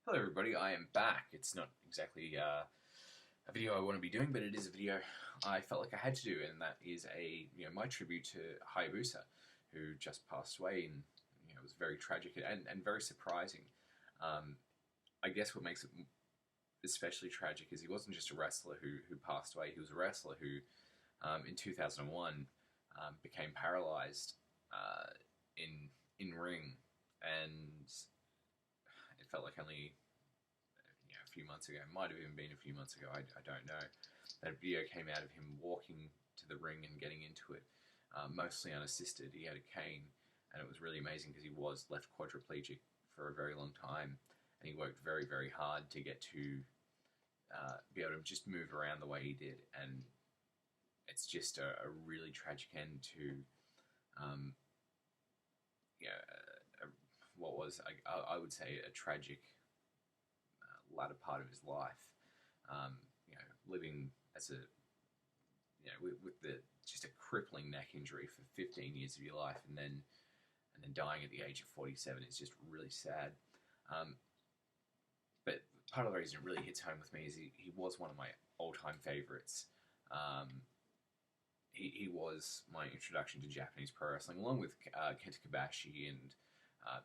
Hello everybody, I am back. It's not exactly a video I want to be doing, but it is a video I felt like I had to do, and that is my tribute to Hayabusa, who just passed away, and it was very tragic and very surprising. Um, I guess what makes it especially tragic is he wasn't just a wrestler who passed away. He was a wrestler who, in 2001, became paralyzed in ring, and it felt like only a few months ago, it might have even been a few months ago, I don't know, that a video came out of him walking to the ring and getting into it, mostly unassisted. He had a cane, and it was really amazing because he was left quadriplegic for a very long time, and he worked very, very hard to get to be able to just move around the way he did, and it's just a really tragic end to um, what was, I would say, a tragic latter part of his life. Living as a with the just a crippling neck injury for 15 years of your life, and then dying at the age of 47 is just really sad. Um, but part of the reason it really hits home with me is he was one of my all-time favorites. Um, he was my introduction to Japanese pro wrestling, along with Kenta Kobashi and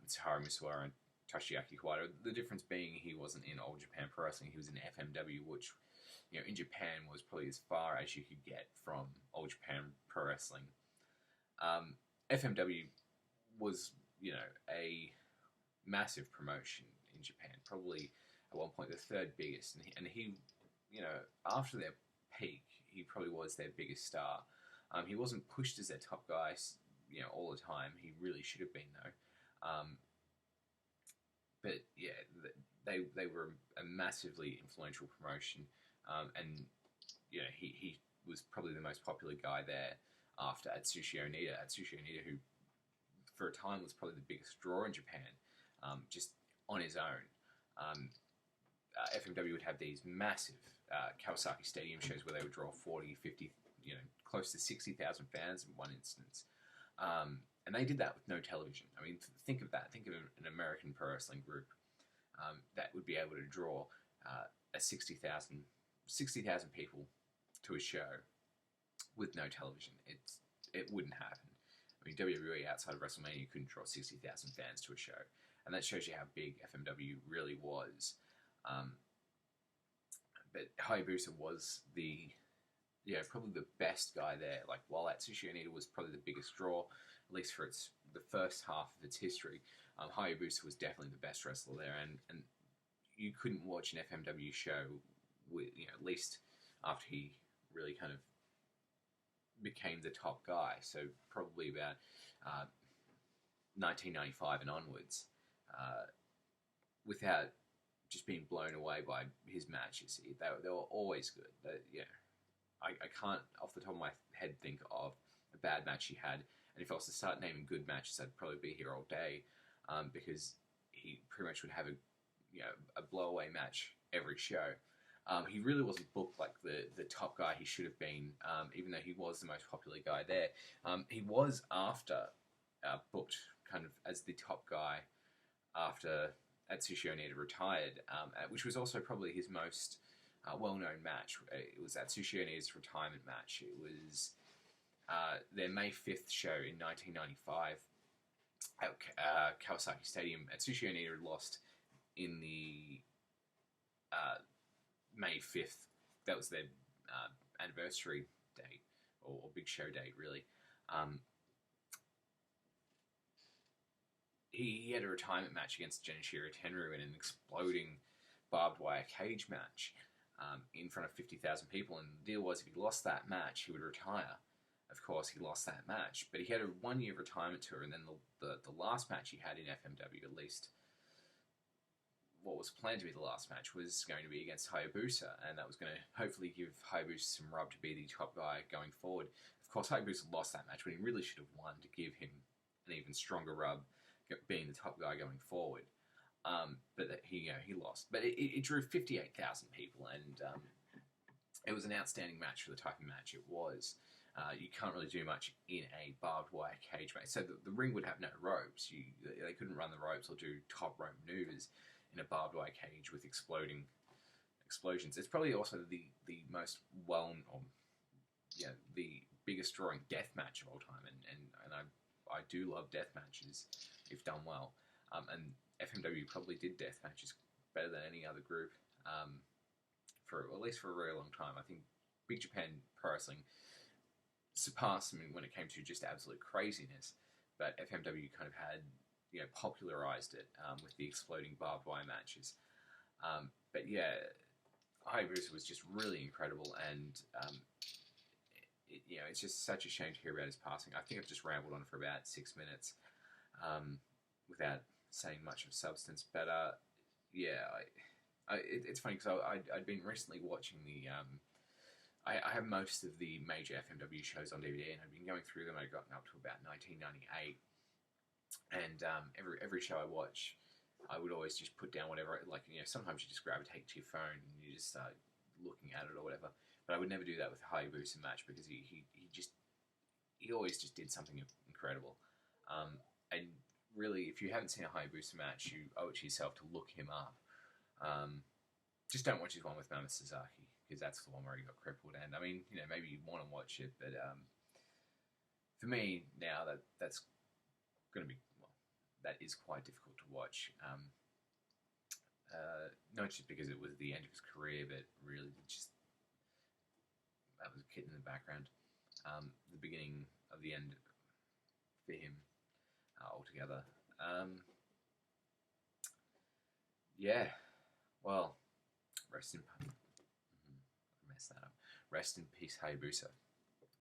Mitsuharu Misawa and Toshiaki Kawada. The difference being he wasn't in Old Japan Pro Wrestling, he was in FMW, which in Japan was probably as far as you could get from Old Japan Pro Wrestling. FMW was, a massive promotion in Japan, probably at one point the third biggest, and he after their peak, he probably was their biggest star. He wasn't pushed as their top guy, all the time. He really should have been though. But yeah, they were a massively influential promotion, and he was probably the most popular guy there after Atsushi Onita. Atsushi Onita, who for a time was probably the biggest draw in Japan, just on his own. FMW would have these massive Kawasaki Stadium shows where they would draw 40, 50, close to 60,000 fans in one instance. And they did that with no television. I mean, think of that. Think of an American pro wrestling group that would be able to draw a 60,000 people to a show with no television. It wouldn't happen. I mean, WWE outside of WrestleMania couldn't draw 60,000 fans to a show, and that shows you how big FMW really was. But Hayabusa was probably the best guy there. Like, while Atsushi Onita was probably the biggest draw, at least for the first half of its history, Hayabusa was definitely the best wrestler there, and you couldn't watch an FMW show with, at least after he really kind of became the top guy. So probably about 1995 and onwards, without just being blown away by his matches. They were always good. I can't, off the top of my head, think of a bad match he had. And if I was to start naming good matches, I'd probably be here all day, because he pretty much would have a blowaway match every show. He really wasn't booked like the top guy he should have been, even though he was the most popular guy there. He was booked kind of as the top guy after Atsushi Onita retired, which was also probably his most well-known match. It was Atsushi Onita's retirement match. It was their May 5th show in 1995 at Kawasaki Stadium. Atsushi Onita had lost in the May 5th. That was their anniversary date, or big show date, really. He had a retirement match against Genichiro Tenryu in an exploding barbed wire cage match in front of 50,000 people. And the deal was, if he lost that match, he would retire. Of course, he lost that match, but he had a 1-year retirement tour, and then the last match he had in FMW, at least what was planned to be the last match, was going to be against Hayabusa, and that was going to hopefully give Hayabusa some rub to be the top guy going forward. Of course, Hayabusa lost that match when he really should have won to give him an even stronger rub being the top guy going forward. But he lost. But it drew 58,000 people, and it was an outstanding match for the type of match it was. You can't really do much in a barbed wire cage match. So the ring would have no ropes. They couldn't run the ropes or do top rope maneuvers in a barbed wire cage with explosions. It's probably also the most the biggest drawing death match of all time, and I do love death matches if done well. And FMW probably did death matches better than any other group for at least for a very long time. I think Big Japan Pro Wrestling surpassed them when it came to just absolute craziness, but FMW kind of had popularized it with the exploding barbed wire matches. But yeah, Hayabusa was just really incredible, and it's just such a shame to hear about his passing. I think I've just rambled on for about 6 minutes without saying much of substance. But it's funny because I'd been recently watching the. I have most of the major FMW shows on DVD, and I've been going through them. I'd gotten up to about 1998, and every show I watch, I would always just put down whatever. Sometimes you just gravitate to your phone and you just start looking at it or whatever. But I would never do that with the Hayabusa match because he always just did something incredible. And really, if you haven't seen a Hayabusa match, you owe it to yourself to look him up. Just don't watch his one with Mama Sasaki, because that's the one where he got crippled. And I mean, maybe you want to watch it, but for me now that's going to be that is quite difficult to watch. Not just because it was the end of his career, but really just that was a kid in the background. The beginning of the end for him altogether. Yeah, well, rest in peace, Hayabusa.